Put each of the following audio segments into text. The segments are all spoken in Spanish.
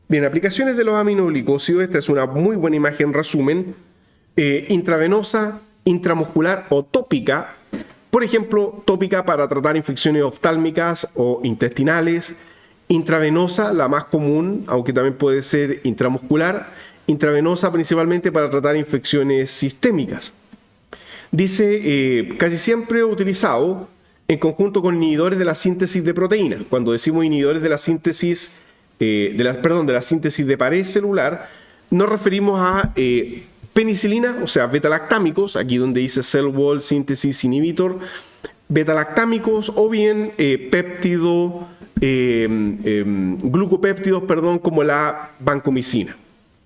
Bien, aplicaciones de los aminoglicosidos. Esta es una muy buena imagen, resumen. Intravenosa, intramuscular o tópica. Por ejemplo, tópica para tratar infecciones oftálmicas o intestinales. Intravenosa, la más común, aunque también puede ser intramuscular. Intravenosa principalmente para tratar infecciones sistémicas. Dice, casi siempre utilizado en conjunto con inhibidores de la síntesis de proteínas. Cuando decimos inhibidores de la síntesis, de la síntesis de pared celular, nos referimos a penicilina, o sea, betalactámicos, aquí donde dice Cell Wall Synthesis Inhibitor, betalactámicos o bien glucopéptidos, como la vancomicina.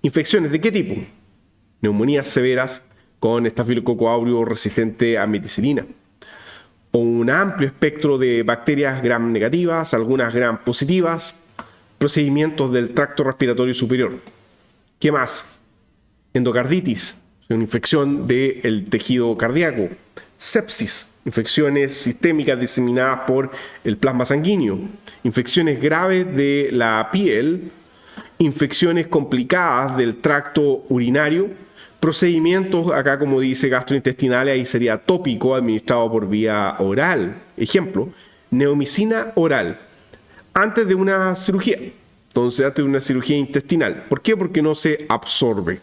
¿Infecciones de qué tipo? Neumonías severas con estafilococo aureus resistente a meticilina. O un amplio espectro de bacterias gram negativas, algunas gram positivas, procedimientos del tracto respiratorio superior. ¿Qué más? Endocarditis, una infección del tejido cardíaco. Sepsis, infecciones sistémicas diseminadas por el plasma sanguíneo. Infecciones graves de la piel, infecciones complicadas del tracto urinario, procedimientos, acá como dice gastrointestinales, ahí sería tópico administrado por vía oral. Ejemplo, neomicina oral, antes de una cirugía. Entonces, antes de una cirugía intestinal. ¿Por qué? Porque no se absorbe.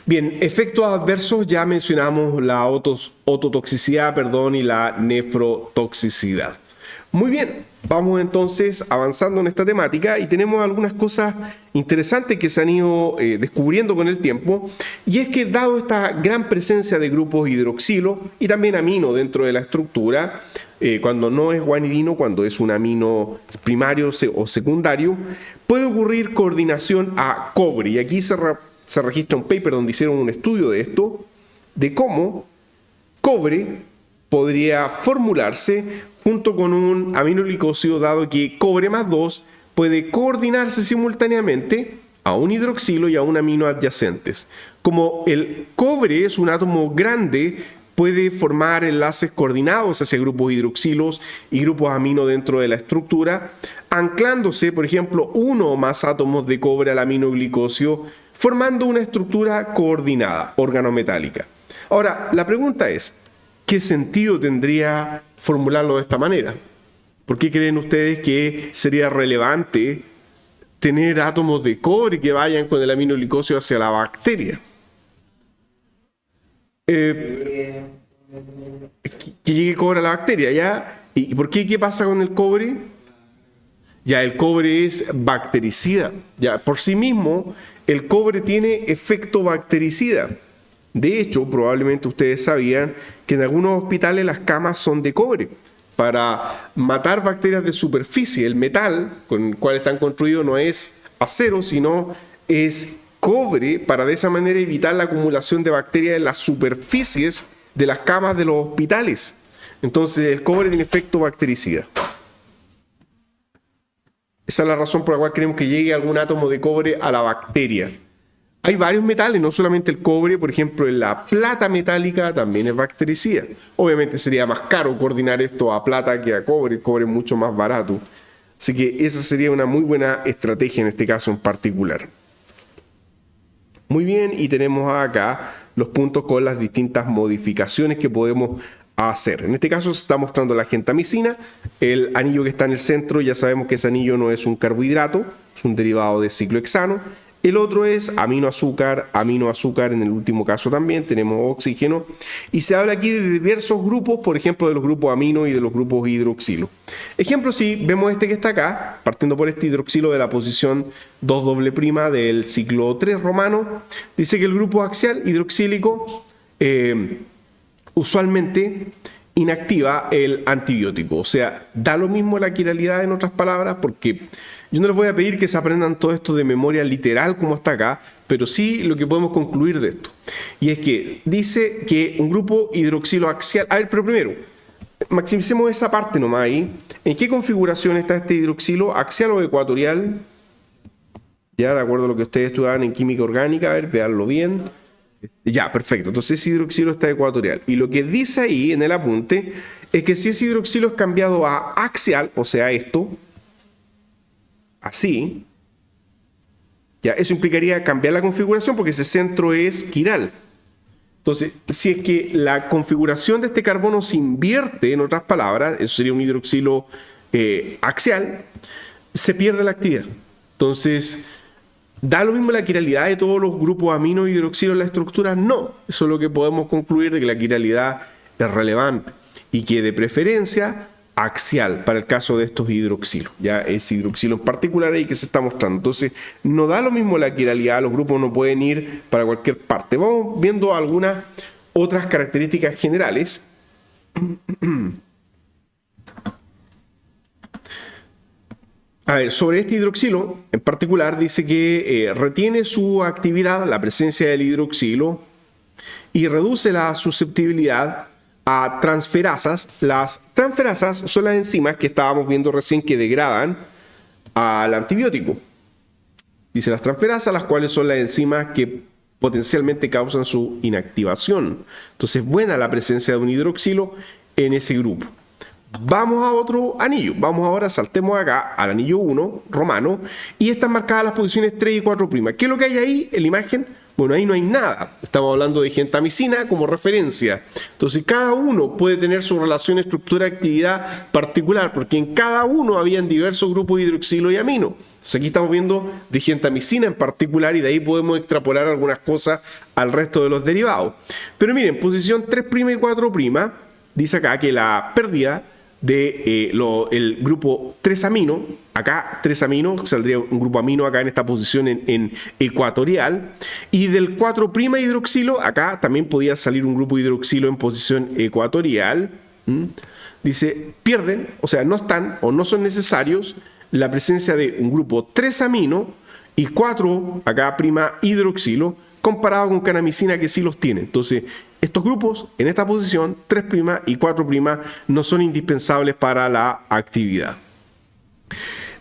Bien, efectos adversos, ya mencionamos la ototoxicidad, y la nefrotoxicidad. Muy bien, vamos entonces avanzando en esta temática y tenemos algunas cosas interesantes que se han ido descubriendo con el tiempo, y es que dado esta gran presencia de grupos hidroxilo y también amino dentro de la estructura, cuando no es guanidino, cuando es un amino primario o secundario, puede ocurrir coordinación a cobre, y aquí se registra un paper donde hicieron un estudio de esto, de cómo cobre podría formularse junto con un aminoglicosio, dado que cobre más 2 puede coordinarse simultáneamente a un hidroxilo y a un amino adyacentes. Como el cobre es un átomo grande, puede formar enlaces coordinados hacia grupos hidroxilos y grupos amino dentro de la estructura, anclándose, por ejemplo, uno o más átomos de cobre al aminoglicosio, formando una estructura coordinada, organometálica. Ahora, la pregunta es, ¿qué sentido tendría formularlo de esta manera? ¿Por qué creen ustedes que sería relevante tener átomos de cobre que vayan con el aminoglicosio hacia la bacteria? Que llegue cobre a la bacteria, ¿ya? ¿Y por qué? ¿Qué pasa con el cobre? Ya, el cobre es bactericida. Ya, por sí mismo, el cobre tiene efecto bactericida. De hecho, probablemente ustedes sabían que en algunos hospitales las camas son de cobre para matar bacterias de superficie. El metal con el cual están construidos no es acero, sino es cobre, para de esa manera evitar la acumulación de bacterias en las superficies de las camas de los hospitales. Entonces, el cobre tiene efecto bactericida. Esa es la razón por la cual queremos que llegue algún átomo de cobre a la bacteria. Hay varios metales, no solamente el cobre, por ejemplo, la plata metálica también es bactericida. Obviamente sería más caro coordinar esto a plata que a cobre, el cobre es mucho más barato. Así que esa sería una muy buena estrategia en este caso en particular. Muy bien, y tenemos acá los puntos con las distintas modificaciones que podemos hacer. En este caso se está mostrando la gentamicina, el anillo que está en el centro, ya sabemos que ese anillo no es un carbohidrato, es un derivado de ciclohexano. El otro es aminoazúcar en el último caso también, tenemos oxígeno, y se habla aquí de diversos grupos, por ejemplo de los grupos amino y de los grupos hidroxilo. Ejemplo, si vemos este que está acá, partiendo por este hidroxilo de la posición 2' del ciclo 3 romano, dice que el grupo axial hidroxílico usualmente inactiva el antibiótico, o sea, da lo mismo la quiralidad en otras palabras, porque yo no les voy a pedir que se aprendan todo esto de memoria literal como está acá, pero sí lo que podemos concluir de esto. Y es que dice que un grupo hidroxilo axial... A ver, pero primero, maximicemos esa parte nomás ahí. ¿En qué configuración está este hidroxilo? ¿Axial o ecuatorial? Ya, de acuerdo a lo que ustedes estudiaban en química orgánica, a ver, veanlo bien. Ya, perfecto. Entonces ese hidroxilo está ecuatorial. Y lo que dice ahí en el apunte es que si ese hidroxilo es cambiado a axial, o sea esto, así, Ya, eso implicaría cambiar la configuración porque ese centro es quiral. Entonces, si es que la configuración de este carbono se invierte, en otras palabras, eso sería un hidroxilo axial, se pierde la actividad. Entonces, ¿da lo mismo la quiralidad de todos los grupos amino y hidroxilo en la estructura? No. Eso es lo que podemos concluir, de que la quiralidad es relevante y que de preferencia axial para el caso de estos hidroxilos. Ya es hidroxilo en particular ahí que se está mostrando. Entonces, no da lo mismo la quiralidad, los grupos no pueden ir para cualquier parte. Vamos viendo algunas otras características generales. A ver, sobre este hidroxilo en particular dice que retiene su actividad, la presencia del hidroxilo, y reduce la susceptibilidad a transferasas. Las transferasas son las enzimas que estábamos viendo recién que degradan al antibiótico. Dice las transferasas, las cuales son las enzimas que potencialmente causan su inactivación. Entonces, buena la presencia de un hidroxilo en ese grupo. Vamos a otro anillo. Vamos ahora, saltemos acá al anillo 1, romano, y están marcadas las posiciones 3 y 4'. ¿Qué es lo que hay ahí en la imagen? Bueno, ahí no hay nada. Estamos hablando de gentamicina como referencia. Entonces, cada uno puede tener su relación estructura-actividad particular, porque en cada uno habían diversos grupos de hidroxilo y amino. Entonces, aquí estamos viendo de gentamicina en particular, y de ahí podemos extrapolar algunas cosas al resto de los derivados. Pero miren, posición 3' y 4', dice acá que la pérdida del grupo 3 amino, acá 3 amino, saldría un grupo amino acá en esta posición en ecuatorial, y del 4' hidroxilo, acá también podía salir un grupo hidroxilo en posición ecuatorial. Dice, pierden, o sea, no están o no son necesarios la presencia de un grupo 3 amino y 4 acá hidroxilo, comparado con canamicina que sí los tiene. Entonces, estos grupos en esta posición, 3' y 4', no son indispensables para la actividad.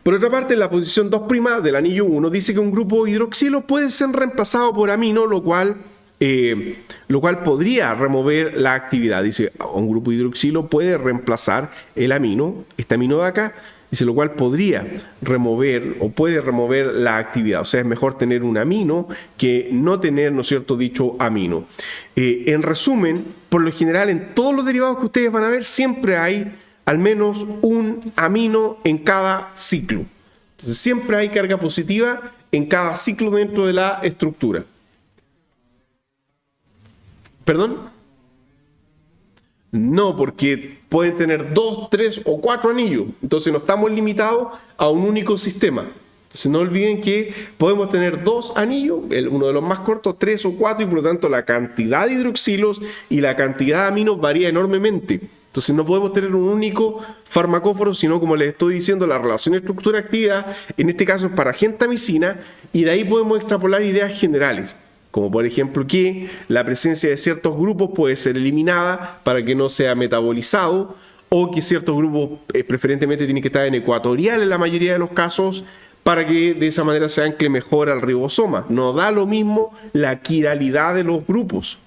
Por otra parte, en la posición 2' del anillo 1 dice que un grupo hidroxilo puede ser reemplazado por amino, lo cual podría remover la actividad. Dice, un grupo hidroxilo puede reemplazar el amino, este amino de acá, dice, lo cual podría remover o puede remover la actividad. O sea, es mejor tener un amino que no tener, ¿no es cierto?, dicho amino. En resumen, por lo general, en todos los derivados que ustedes van a ver, siempre hay al menos un amino en cada ciclo. Entonces, siempre hay carga positiva en cada ciclo dentro de la estructura. ¿Perdón? No, porque pueden tener 2, 3 o 4 anillos. Entonces no estamos limitados a un único sistema. Entonces no olviden que podemos tener 2 anillos, uno de los más cortos, 3 o 4, y por lo tanto la cantidad de hidroxilos y la cantidad de aminos varía enormemente. Entonces no podemos tener un único farmacóforo, sino, como les estoy diciendo, la relación estructura-actividad, en este caso es para gentamicina, y de ahí podemos extrapolar ideas generales. Como por ejemplo que la presencia de ciertos grupos puede ser eliminada para que no sea metabolizado, o que ciertos grupos preferentemente tienen que estar en ecuatorial en la mayoría de los casos, para que de esa manera se ancle mejor al ribosoma. No da lo mismo la quiralidad de los grupos.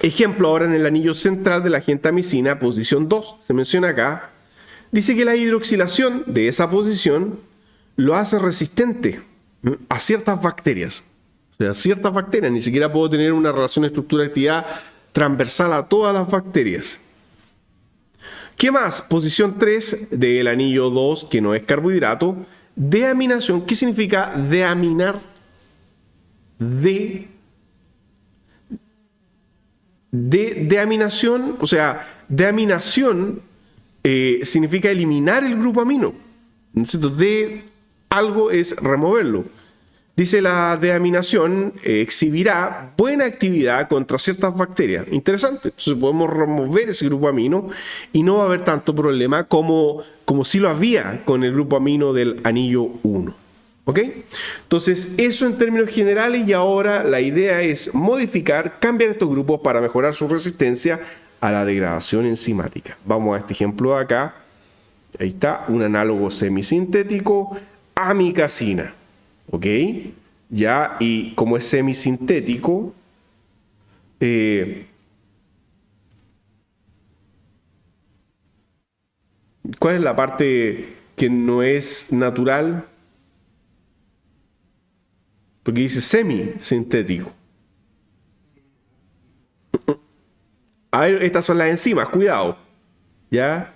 Ejemplo ahora en el anillo central de la gentamicina, posición 2, se menciona acá, dice que la hidroxilación de esa posición lo hace resistente a ciertas bacterias. O sea, ciertas bacterias, ni siquiera puedo tener una relación estructura-actividad transversal a todas las bacterias. ¿Qué más? Posición 3 del anillo 2, que no es carbohidrato, deaminación. ¿Qué significa deaminar? Deaminación, o sea, deaminación significa eliminar el grupo amino. Entonces, de algo es removerlo. Dice, la deaminación exhibirá buena actividad contra ciertas bacterias. Interesante. Entonces podemos remover ese grupo amino y no va a haber tanto problema como si lo había con el grupo amino del anillo 1. ¿Ok? Entonces, eso en términos generales, y ahora la idea es cambiar estos grupos para mejorar su resistencia a la degradación enzimática. Vamos a este ejemplo de acá. Ahí está, un análogo semisintético, amicacina. ¿Ok? Ya, y como es semisintético, ¿cuál es la parte que no es natural? porque dice semisintético. A ver, estas son las enzimas, cuidado. ¿Ya?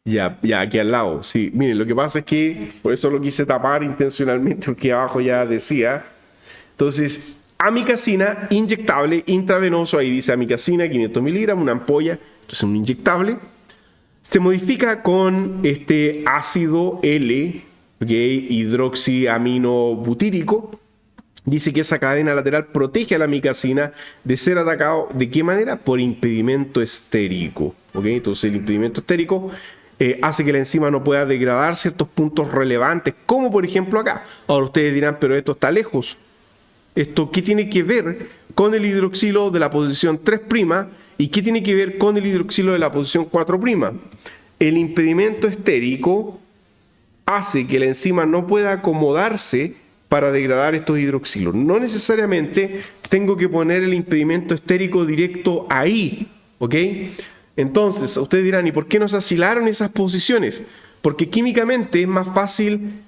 Ya, aquí al lado. Sí, miren, lo que pasa es que por eso lo quise tapar intencionalmente, porque abajo ya decía. Entonces, amicacina inyectable intravenoso, ahí dice amicacina, 500 miligramos, una ampolla, entonces un inyectable. Se modifica con este ácido L, ¿okay? Hidroxiaminobutírico. Dice que esa cadena lateral protege a la amicacina de ser atacado. ¿De qué manera? Por impedimento estérico. ¿Okay? Entonces el impedimento estérico hace que la enzima no pueda degradar ciertos puntos relevantes, como por ejemplo acá. Ahora ustedes dirán, pero esto está lejos. ¿Esto qué tiene que ver con el hidroxilo de la posición 3' y qué tiene que ver con el hidroxilo de la posición 4'? El impedimento estérico hace que la enzima no pueda acomodarse para degradar estos hidroxilos. No necesariamente tengo que poner el impedimento estérico directo ahí, ¿ok? Entonces, ustedes dirán, ¿y por qué nos asilaron esas posiciones? Porque químicamente es más fácil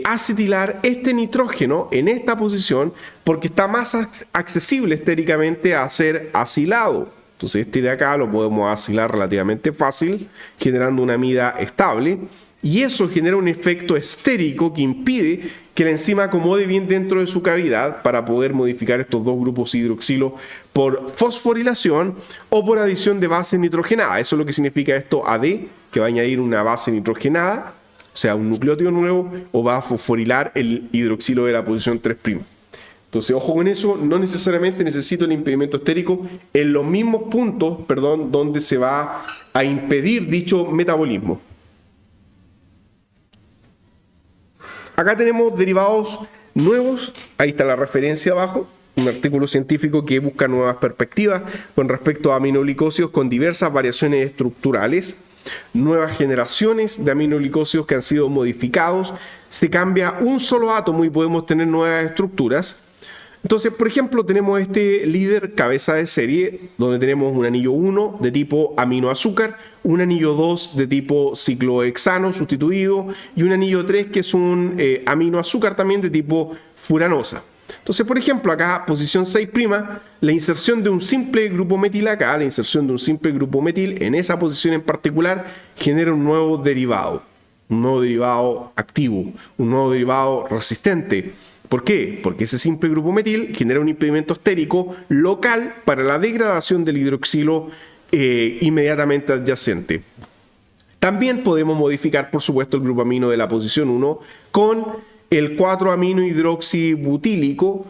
acetilar este nitrógeno en esta posición porque está más accesible estéricamente a ser asilado. Entonces este de acá lo podemos asilar relativamente fácil, generando una amida estable, y eso genera un efecto estérico que impide que la enzima acomode bien dentro de su cavidad para poder modificar estos dos grupos hidroxilo por fosforilación o por adición de base nitrogenada. Eso es lo que significa esto AD, que va a añadir una base nitrogenada, o sea, un nucleótido nuevo, o va a fosforilar el hidroxilo de la posición 3'. Entonces, ojo con eso, no necesariamente necesito el impedimento estérico en los mismos puntos, donde se va a impedir dicho metabolismo. Acá tenemos derivados nuevos, ahí está la referencia abajo, un artículo científico que busca nuevas perspectivas con respecto a aminoglicósidos con diversas variaciones estructurales. Nuevas generaciones de aminoglicósidos que han sido modificados, se cambia un solo átomo y podemos tener nuevas estructuras. Entonces, por ejemplo, tenemos este líder cabeza de serie, donde tenemos un anillo 1 de tipo aminoazúcar, un anillo 2 de tipo ciclohexano sustituido y un anillo 3 que es un aminoazúcar también de tipo furanosa. Entonces, por ejemplo, acá, posición 6', la inserción de un simple grupo metil acá, la inserción de un simple grupo metil en esa posición en particular, genera un nuevo derivado activo, un nuevo derivado resistente. ¿Por qué? Porque ese simple grupo metil genera un impedimento estérico local para la degradación del hidroxilo inmediatamente adyacente. También podemos modificar, por supuesto, el grupo amino de la posición 1 con el 4-amino hidroxibutílico,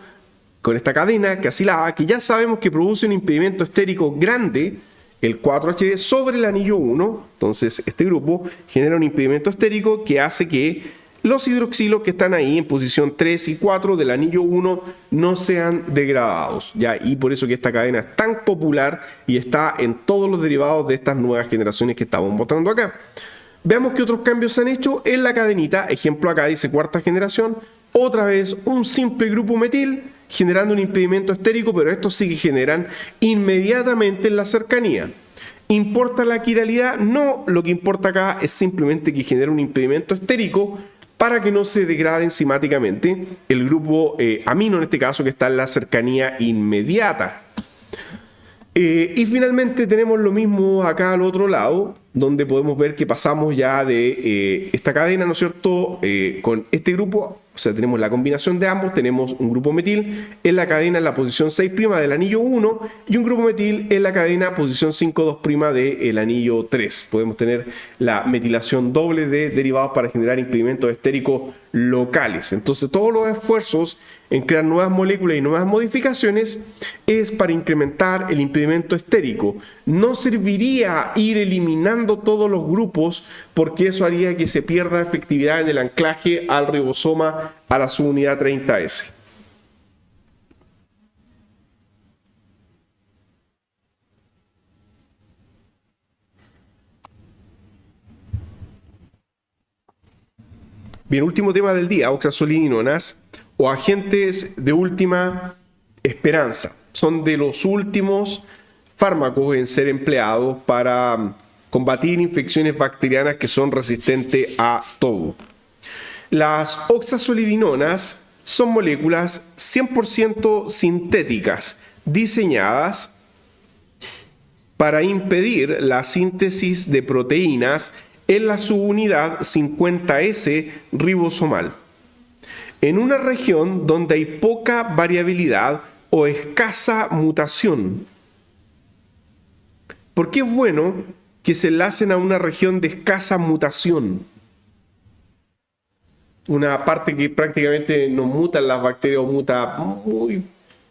con esta cadena que asilada, que ya sabemos que produce un impedimento estérico grande, el 4HB, sobre el anillo 1. Entonces, este grupo genera un impedimento estérico que hace que los hidroxilos que están ahí en posición 3 y 4 del anillo 1 no sean degradados, ¿ya? Y por eso que esta cadena es tan popular y está en todos los derivados de estas nuevas generaciones que estamos mostrando acá. Veamos qué otros cambios se han hecho en la cadenita. Ejemplo, acá dice 4ª generación. Otra vez un simple grupo metil generando un impedimento estérico, pero estos sí que generan inmediatamente en la cercanía. ¿Importa la quiralidad? No, lo que importa acá es simplemente que genera un impedimento estérico para que no se degrade enzimáticamente el grupo amino, en este caso, que está en la cercanía inmediata. Y finalmente tenemos lo mismo acá al otro lado, donde podemos ver que pasamos ya de esta cadena, ¿no es cierto?, con este grupo. O sea, tenemos la combinación de ambos, tenemos un grupo metil en la cadena en la posición 6' del anillo 1 y un grupo metil en la cadena posición 5,2' del anillo 3. Podemos tener la metilación doble de derivados para generar impedimentos estéricos locales. Entonces, todos los esfuerzos en crear nuevas moléculas y nuevas modificaciones es para incrementar el impedimento estérico. No serviría ir eliminando todos los grupos porque eso haría que se pierda efectividad en el anclaje al ribosoma a la subunidad 30S. Bien, último tema del día, oxazolidinonas o agentes de última esperanza. Son de los últimos fármacos en ser empleados para combatir infecciones bacterianas que son resistentes a todo. Las oxasolidinonas son moléculas 100% sintéticas, diseñadas para impedir la síntesis de proteínas en la subunidad 50S ribosomal, en una región donde hay poca variabilidad o escasa mutación. ¿Por qué es bueno que se enlacen a una región de escasa mutación? Una parte que prácticamente no mutan las bacterias o muta muy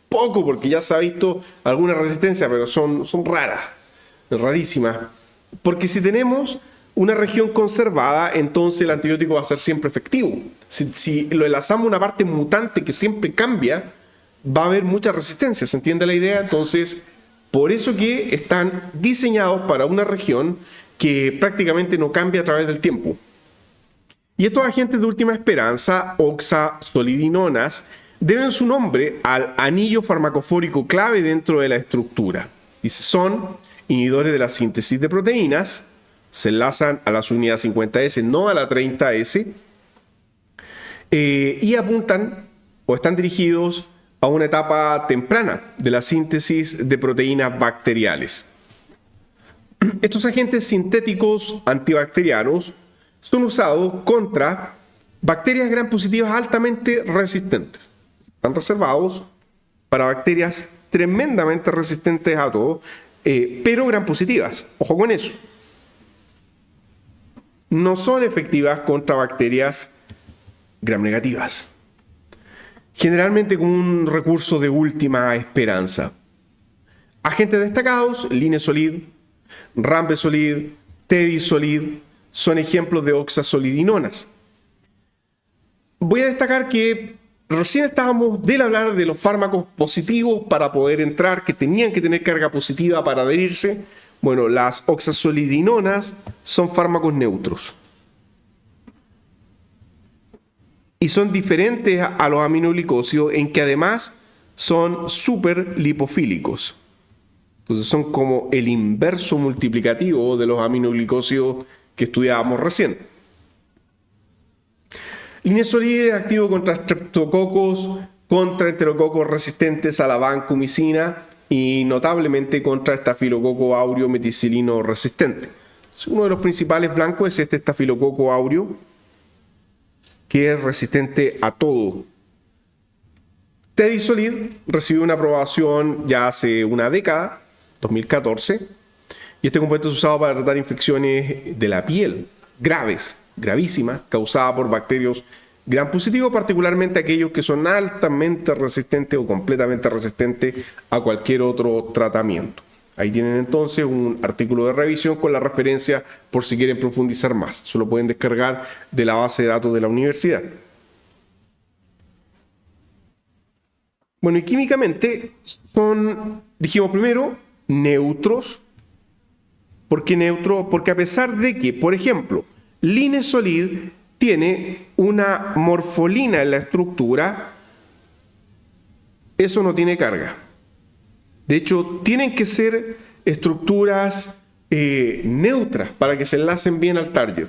poco, porque ya se ha visto alguna resistencia, pero son raras, rarísimas. Porque si tenemos una región conservada, entonces el antibiótico va a ser siempre efectivo. Si lo enlazamos a una parte mutante que siempre cambia, va a haber mucha resistencia. ¿Se entiende la idea? Entonces, por eso que están diseñados para una región que prácticamente no cambia a través del tiempo. Y estos agentes de última esperanza, oxasolidinonas, deben su nombre al anillo farmacofórico clave dentro de la estructura. Dice, son inhibidores de la síntesis de proteínas, se enlazan a la subunidad 50S, no a la 30S, y apuntan o están dirigidos a una etapa temprana de la síntesis de proteínas bacteriales. Estos agentes sintéticos antibacterianos son usados contra bacterias gram positivas altamente resistentes. Están reservados para bacterias tremendamente resistentes a todo, pero gram positivas. Ojo con eso. No son efectivas contra bacterias gram negativas. Generalmente con un recurso de última esperanza. Agentes destacados, Linezolid, Rambesolid, Tedisolid, son ejemplos de oxasolidinonas. Voy a destacar que recién estábamos de hablar de los fármacos positivos para poder entrar, que tenían que tener carga positiva para adherirse. Bueno, las oxasolidinonas son fármacos neutros. Y son diferentes a los aminoglicosidos en que además son súper lipofílicos. Entonces son como el inverso multiplicativo de los aminoglicosidos que estudiábamos recién. Linezolid es activo contra streptococos, contra enterococos resistentes a la vancomicina y notablemente contra estafilococo áureo meticilino resistente. Uno de los principales blancos es este estafilococo áureo, que es resistente a todo. Tedisolid recibió una aprobación ya hace una década, 2014, y este compuesto es usado para tratar infecciones de la piel graves, gravísimas, causadas por bacterios gram positivos, particularmente aquellos que son altamente resistentes o completamente resistentes a cualquier otro tratamiento. Ahí tienen entonces un artículo de revisión con la referencia por si quieren profundizar más. Eso lo pueden descargar de la base de datos de la universidad. Bueno, y químicamente son, dijimos primero, neutros. ¿Por qué neutros? Porque a pesar de que, por ejemplo, Linezolid tiene una morfolina en la estructura, eso no tiene carga. De hecho, tienen que ser estructuras neutras para que se enlacen bien al target.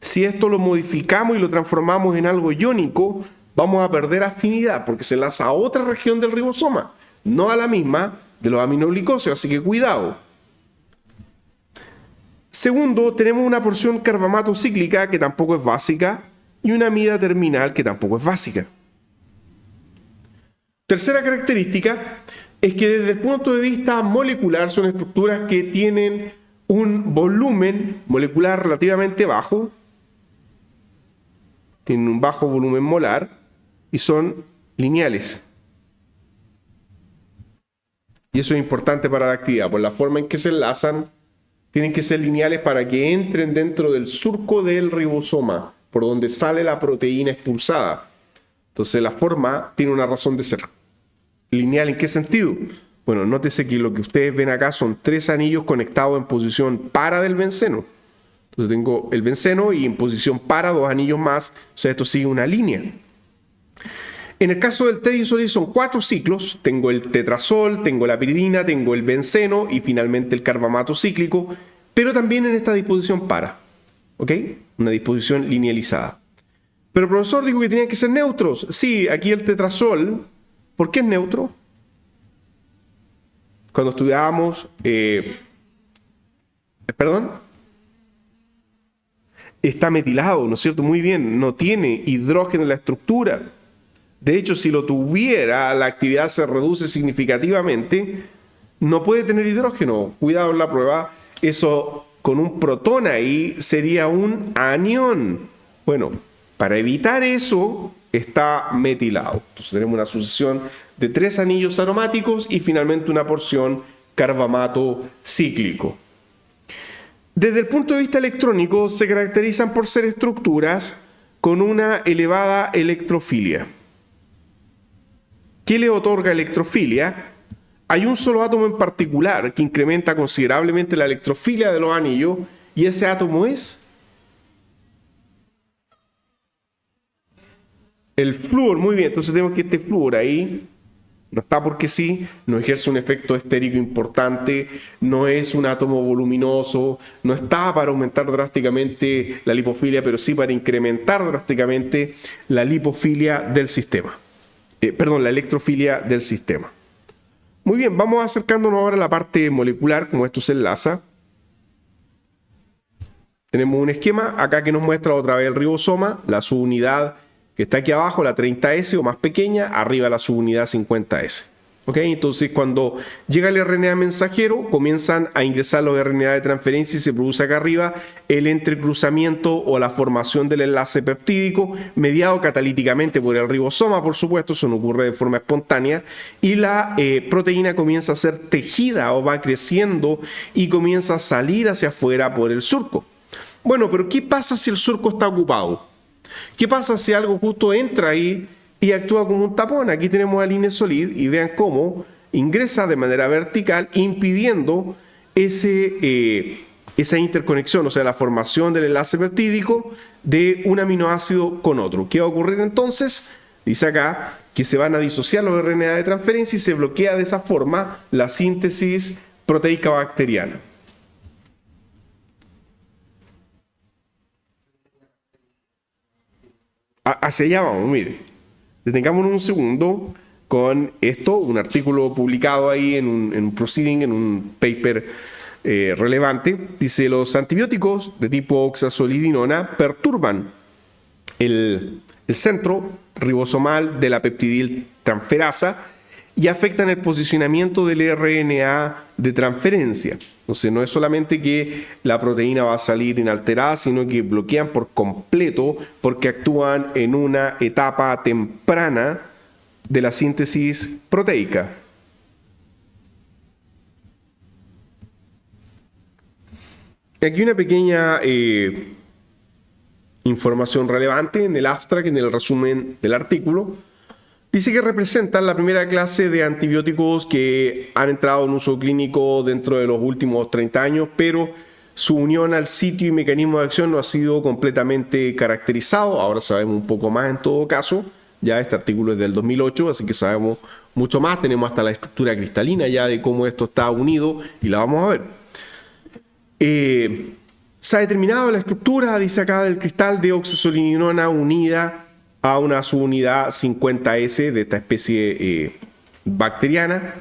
Si esto lo modificamos y lo transformamos en algo iónico, vamos a perder afinidad porque se enlaza a otra región del ribosoma, no a la misma de los aminoglicosidos, así que cuidado. Segundo, tenemos una porción carbamato cíclica que tampoco es básica y una amida terminal que tampoco es básica. Tercera característica es que desde el punto de vista molecular son estructuras que tienen un volumen molecular relativamente bajo, tienen un bajo volumen molar y son lineales. Y eso es importante para la actividad, por la forma en que se enlazan, tienen que ser lineales para que entren dentro del surco del ribosoma, por donde sale la proteína expulsada. Entonces la forma tiene una razón de ser. ¿Lineal en qué sentido? Bueno, nótese que lo que ustedes ven acá son 3 anillos conectados en posición para del benceno. Entonces tengo el benceno y en posición para 2 anillos más, o sea, esto sigue una línea. En el caso del tedisolid son 4 ciclos, tengo el tetrazol, tengo la piridina, tengo el benceno y finalmente el carbamato cíclico, pero también en esta disposición para. ¿ok? Una disposición linealizada. Pero el profesor dijo que tenían que ser neutros. Sí, aquí el tetrazol, ¿por qué es neutro? Cuando estudiábamos, perdón, está metilado, ¿no es cierto? Muy bien, no tiene hidrógeno en la estructura. De hecho, si lo tuviera, la actividad se reduce significativamente. No puede tener hidrógeno. Cuidado en la prueba. Eso con un protón ahí sería un anión. Bueno, para evitar eso está metilado. Entonces tenemos una sucesión de 3 anillos aromáticos y finalmente una porción carbamato cíclico. Desde el punto de vista electrónico se caracterizan por ser estructuras con una elevada electrofilia. ¿Qué le otorga electrofilia? Hay un solo átomo en particular que incrementa considerablemente la electrofilia de los anillos y ese átomo es el flúor. Muy bien, entonces tenemos que este flúor ahí no está porque sí, no ejerce un efecto estérico importante, no es un átomo voluminoso, no está para aumentar drásticamente la lipofilia, pero sí para incrementar drásticamente la lipofilia del sistema. La electrofilia del sistema. Muy bien, vamos acercándonos ahora a la parte molecular, como esto se enlaza. Tenemos un esquema acá que nos muestra otra vez el ribosoma, la subunidad que está aquí abajo, la 30S o más pequeña, arriba la subunidad 50S. ¿Ok? Entonces, cuando llega el RNA mensajero, comienzan a ingresar los RNA de transferencia y se produce acá arriba el entrecruzamiento o la formación del enlace peptídico, mediado catalíticamente por el ribosoma, por supuesto, eso no ocurre de forma espontánea, y la proteína comienza a ser tejida o va creciendo y comienza a salir hacia afuera por el surco. Bueno, pero ¿qué pasa si el surco está ocupado? ¿Qué pasa si algo justo entra ahí y actúa como un tapón? Aquí tenemos al Inesolid y vean cómo ingresa de manera vertical impidiendo esa interconexión, o sea, la formación del enlace peptídico de un aminoácido con otro. ¿Qué va a ocurrir entonces? Dice acá que se van a disociar los RNA de transferencia y se bloquea de esa forma la síntesis proteica bacteriana. Hacia allá vamos, mire. Detengámonos un segundo con esto, un artículo publicado ahí en un proceeding, en un paper relevante. Dice, los antibióticos de tipo oxazolidinona perturban el centro ribosomal de la peptidiltransferasa y afectan el posicionamiento del RNA de transferencia. Entonces no es solamente que la proteína va a salir inalterada, sino que bloquean por completo porque actúan en una etapa temprana de la síntesis proteica. Aquí una pequeña información relevante en el abstract, en el resumen del artículo. Dice que representan la primera clase de antibióticos que han entrado en uso clínico dentro de los últimos 30 años, pero su unión al sitio y mecanismo de acción no ha sido completamente caracterizado. Ahora sabemos un poco más en todo caso. Ya este artículo es del 2008, así que sabemos mucho más. Tenemos hasta la estructura cristalina ya de cómo esto está unido y la vamos a ver. Se ha determinado la estructura, dice acá, del cristal de oxazolidinona unida a una subunidad 50S de esta especie bacteriana.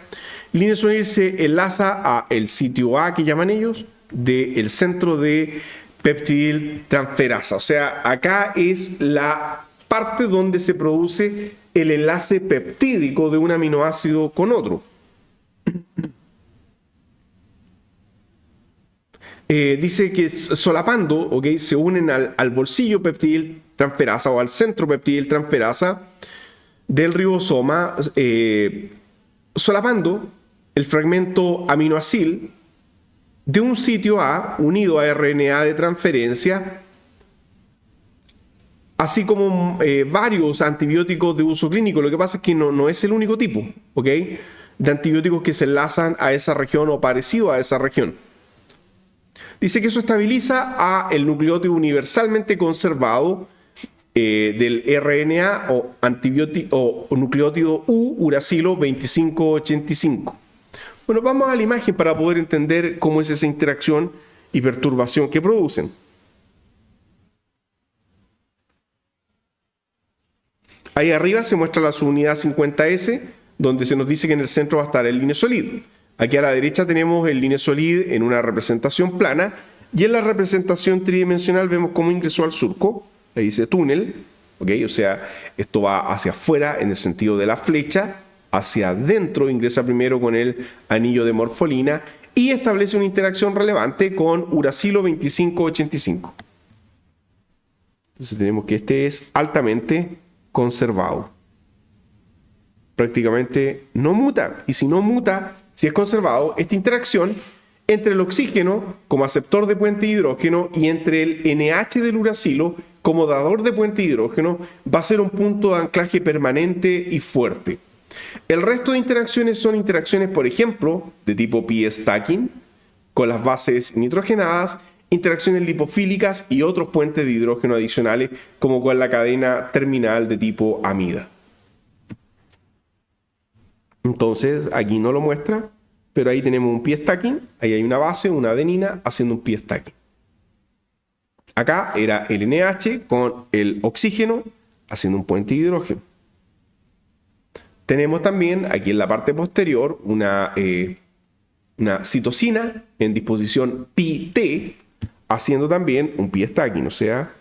El inesolid se enlaza a el sitio A, que llaman ellos, del centro de peptidiltransferasa. O sea, acá es la parte donde se produce el enlace peptídico de un aminoácido con otro. Dice que solapando, ¿okay?, se unen al bolsillo peptidiltransferasa o al centro peptidiltransferasa del ribosoma, solapando el fragmento aminoacil de un sitio A unido a RNA de transferencia, así como varios antibióticos de uso clínico. Lo que pasa es que no es el único tipo, ¿ok?, de antibióticos que se enlazan a esa región o parecido a esa región. Dice que eso estabiliza a el nucleótido universalmente conservado del RNA o antibiótico o nucleótido U, uracilo 2585. Bueno, vamos a la imagen para poder entender cómo es esa interacción y perturbación que producen. Ahí arriba se muestra la subunidad 50S, donde se nos dice que en el centro va a estar el linesolid. Aquí a la derecha tenemos el linesolid en una representación plana, y en la representación tridimensional vemos cómo ingresó al surco. Ahí dice túnel, ¿okay? O sea, esto va hacia afuera en el sentido de la flecha, hacia adentro ingresa primero con el anillo de morfolina y establece una interacción relevante con uracilo 2585. Entonces tenemos que este es altamente conservado. Prácticamente no muta, y si no muta, si es conservado, esta interacción entre el oxígeno como aceptor de puente de hidrógeno y entre el NH del uracilo como dador de puente de hidrógeno va a ser un punto de anclaje permanente y fuerte. El resto de interacciones son interacciones, por ejemplo, de tipo pi-stacking con las bases nitrogenadas, interacciones lipofílicas y otros puentes de hidrógeno adicionales como con la cadena terminal de tipo amida. Entonces, aquí no lo muestra, pero ahí tenemos un pi-stacking, ahí hay una base, una adenina, haciendo un pi-stacking. Acá era el NH con el oxígeno, haciendo un puente de hidrógeno. Tenemos también, aquí en la parte posterior, una citosina en disposición pi-T, haciendo también un pi-stacking, o sea,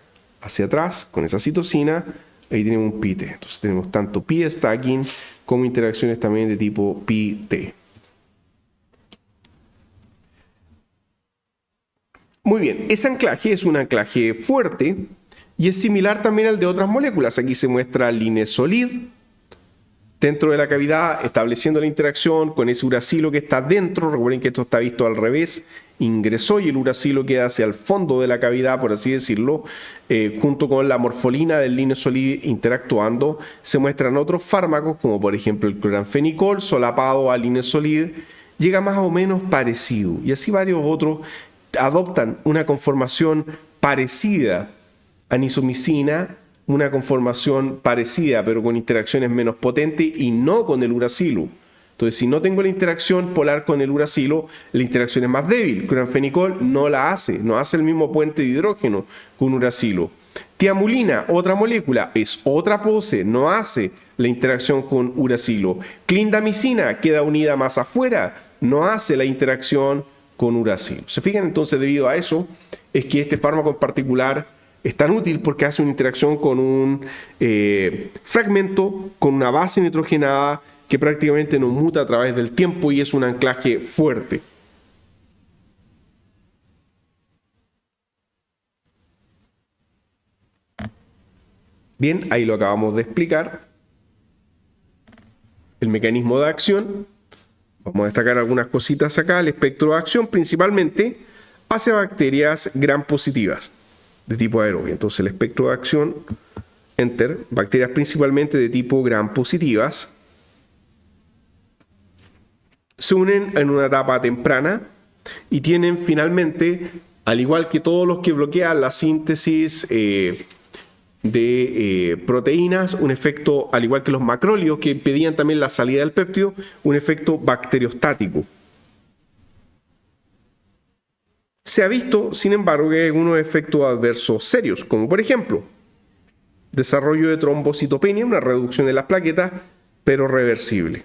hacia atrás, con esa citosina, ahí tenemos un pi-T. Entonces tenemos tanto pi-stacking como interacciones también de tipo pi-T. Muy bien, ese anclaje es un anclaje fuerte y es similar también al de otras moléculas. Aquí se muestra el linesolid dentro de la cavidad, estableciendo la interacción con ese uracilo que está dentro. Recuerden que esto está visto al revés. Ingresó y el uracilo queda hacia el fondo de la cavidad, por así decirlo, junto con la morfolina del linesolid interactuando. Se muestran otros fármacos, como por ejemplo el cloranfenicol, solapado al linesolid, llega más o menos parecido. Y así varios otros adoptan una conformación parecida a anisomicina, una conformación parecida pero con interacciones menos potentes y no con el uracilo. Entonces, si no tengo la interacción polar con el uracilo, la interacción es más débil. Cloranfenicol no la hace, no hace el mismo puente de hidrógeno con uracilo. Tiamulina, otra molécula, es otra pose, no hace la interacción con uracilo. Clindamicina queda unida más afuera, no hace la interacción con uracilo. ¿Se fijan? Entonces, debido a eso, es que este fármaco en particular es tan útil porque hace una interacción con un fragmento, con una base nitrogenada que prácticamente no muta a través del tiempo y es un anclaje fuerte. Bien, ahí lo acabamos de explicar. El mecanismo de acción. Vamos a destacar algunas cositas acá. El espectro de acción principalmente hacia bacterias gram positivas de tipo aerobio. Entonces el espectro de acción, enter, bacterias principalmente de tipo gram positivas, se unen en una etapa temprana y tienen finalmente, al igual que todos los que bloquean la síntesis de proteínas, un efecto, al igual que los macrólidos que impedían también la salida del péptido, un efecto bacteriostático. Se ha visto, sin embargo, que hay algunos efectos adversos serios, como por ejemplo, desarrollo de trombocitopenia, una reducción de las plaquetas, pero reversible,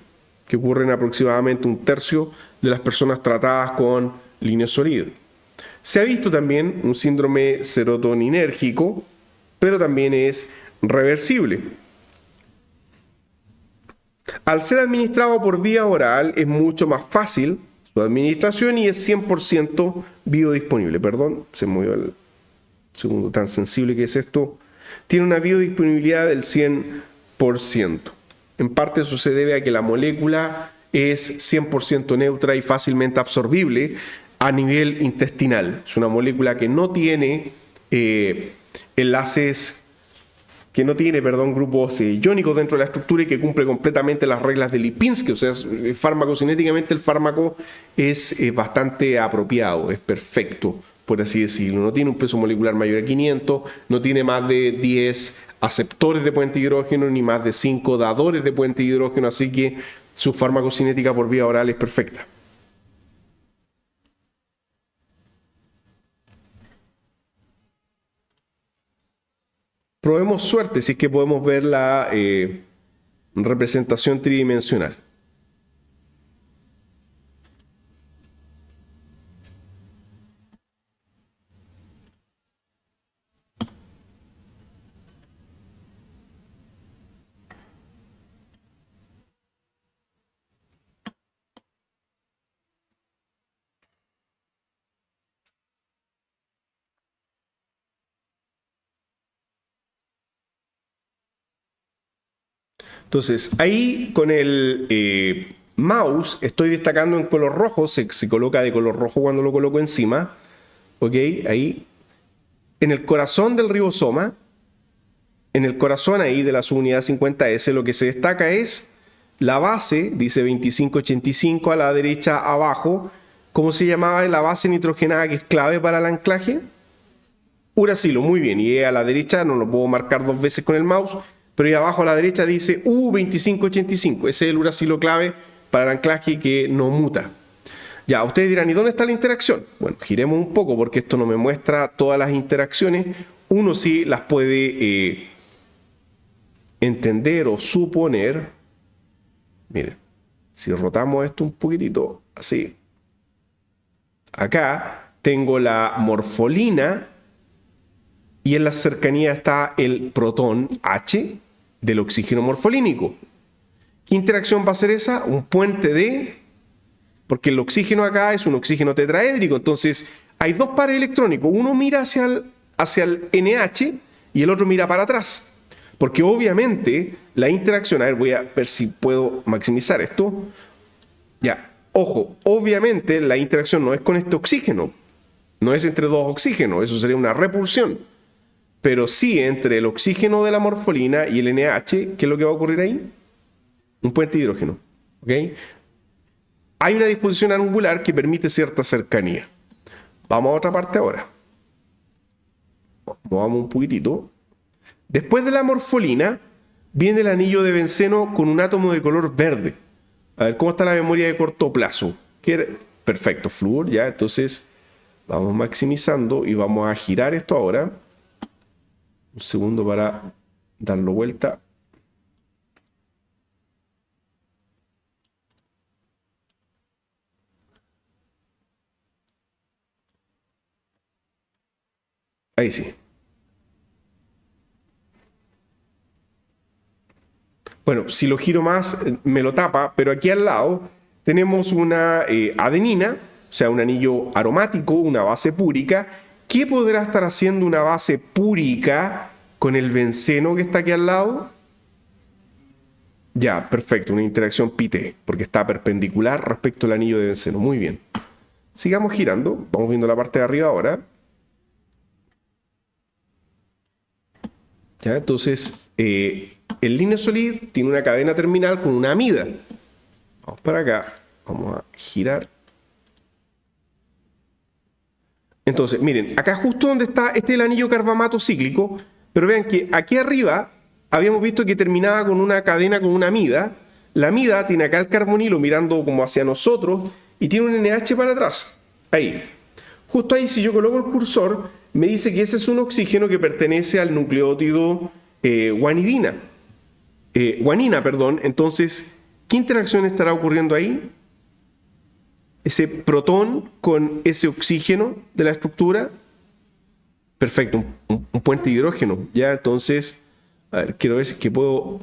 que ocurre en aproximadamente un tercio de las personas tratadas con linesolid. Se ha visto también un síndrome serotoninérgico, pero también es reversible. Al ser administrado por vía oral es mucho más fácil su administración y es 100% biodisponible. Perdón, se movió el segundo, tan sensible que es esto. Tiene una biodisponibilidad del 100%. En parte eso se debe a que la molécula es 100% neutra y fácilmente absorbible a nivel intestinal. Es una molécula que no tiene grupos iónicos dentro de la estructura y que cumple completamente las reglas de Lipinski. O sea, farmacocinéticamente el fármaco es bastante apropiado, es perfecto, por así decirlo. No tiene un peso molecular mayor a 500, no tiene más de 10 aceptores de puente de hidrógeno ni más de 5 dadores de puente de hidrógeno, así que su farmacocinética por vía oral es perfecta. Probemos suerte si es que podemos ver la representación tridimensional. Entonces, ahí con el mouse estoy destacando en color rojo, se coloca de color rojo cuando lo coloco encima, ¿ok? Ahí, en el corazón del ribosoma, en el corazón ahí de la subunidad 50S, lo que se destaca es la base, dice 2585 a la derecha abajo. ¿Cómo se llamaba la base nitrogenada que es clave para el anclaje? Uracilo, muy bien. Y a la derecha, no lo puedo marcar dos veces con el mouse, pero ahí abajo a la derecha dice U2585. Ese es el uracilo clave para el anclaje que no muta. Ya, ustedes dirán, ¿y dónde está la interacción? Bueno, giremos un poco porque esto no me muestra todas las interacciones. Uno sí las puede entender o suponer. Miren, si rotamos esto un poquitito, así. Acá tengo la morfolina y en la cercanía está el protón H del oxígeno morfolínico. ¿Qué interacción va a ser esa? Un puente de... Porque el oxígeno acá es un oxígeno tetraédrico, entonces hay dos pares electrónicos. Uno mira hacia el NH y el otro mira para atrás. Porque obviamente la interacción... A ver, voy a ver si puedo maximizar esto. Ya, ojo, obviamente la interacción no es con este oxígeno. No es entre dos oxígenos, eso sería una repulsión. Pero sí entre el oxígeno de la morfolina y el NH, ¿qué es lo que va a ocurrir ahí? Un puente de hidrógeno. ¿Ok? Hay una disposición angular que permite cierta cercanía. Vamos a otra parte ahora. Movamos un poquitito. Después de la morfolina, viene el anillo de benceno con un átomo de color verde. A ver, ¿cómo está la memoria de corto plazo? Perfecto, flúor, ya. Entonces, vamos maximizando y vamos a girar esto ahora. Un segundo para darlo vuelta. Ahí sí. Bueno, si lo giro más, me lo tapa, pero aquí al lado tenemos una adenina, o sea, un anillo aromático, una base púrica. ¿Qué podrá estar haciendo una base púrica con el benceno que está aquí al lado? Ya, perfecto, una interacción pi-T, porque está perpendicular respecto al anillo de benceno. Muy bien. Sigamos girando, vamos viendo la parte de arriba ahora. Ya, entonces, el lineosolid tiene una cadena terminal con una amida. Vamos para acá, vamos a girar. Entonces, miren, acá justo donde está, este es el anillo carbamato cíclico, pero vean que aquí arriba habíamos visto que terminaba con una cadena con una amida. La amida tiene acá el carbonilo mirando como hacia nosotros y tiene un NH para atrás. Ahí. Justo ahí, si yo coloco el cursor, me dice que ese es un oxígeno que pertenece al nucleótido guanina. Entonces, ¿qué interacción estará ocurriendo ahí? Ese protón con ese oxígeno de la estructura. Perfecto, un puente de hidrógeno. Ya, entonces, a ver, quiero ver si es que puedo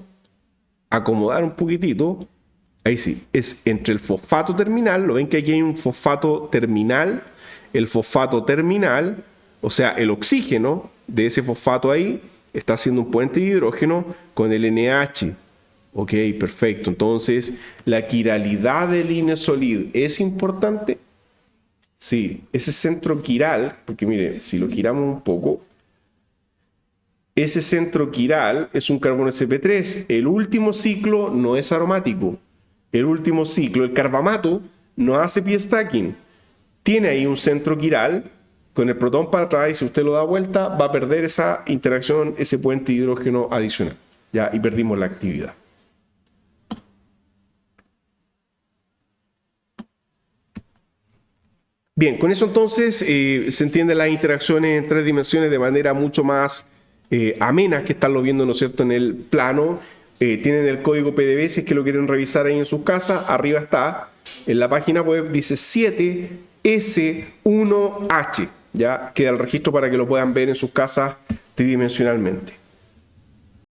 acomodar un poquitito. Ahí sí, es entre el fosfato terminal. Lo ven que aquí hay un fosfato terminal. El fosfato terminal, o sea, el oxígeno de ese fosfato ahí, está haciendo un puente de hidrógeno con el NH. Ok, perfecto. Entonces, ¿la quiralidad del lineosolid es importante? Sí, ese centro quiral, porque mire, si lo giramos un poco, ese centro quiral es un carbono sp3. El último ciclo no es aromático. El último ciclo, el carbamato, no hace pi stacking. Tiene ahí un centro quiral con el protón para atrás y si usted lo da vuelta, va a perder esa interacción, ese puente de hidrógeno adicional. Ya, y perdimos la actividad. Bien, con eso entonces se entienden las interacciones en tres dimensiones de manera mucho más amenas que están lo viendo, ¿no es cierto?, en el plano. Tienen el código PDB si es que lo quieren revisar ahí en sus casas. Arriba está, en la página web dice 7S1H. Ya queda el registro para que lo puedan ver en sus casas tridimensionalmente.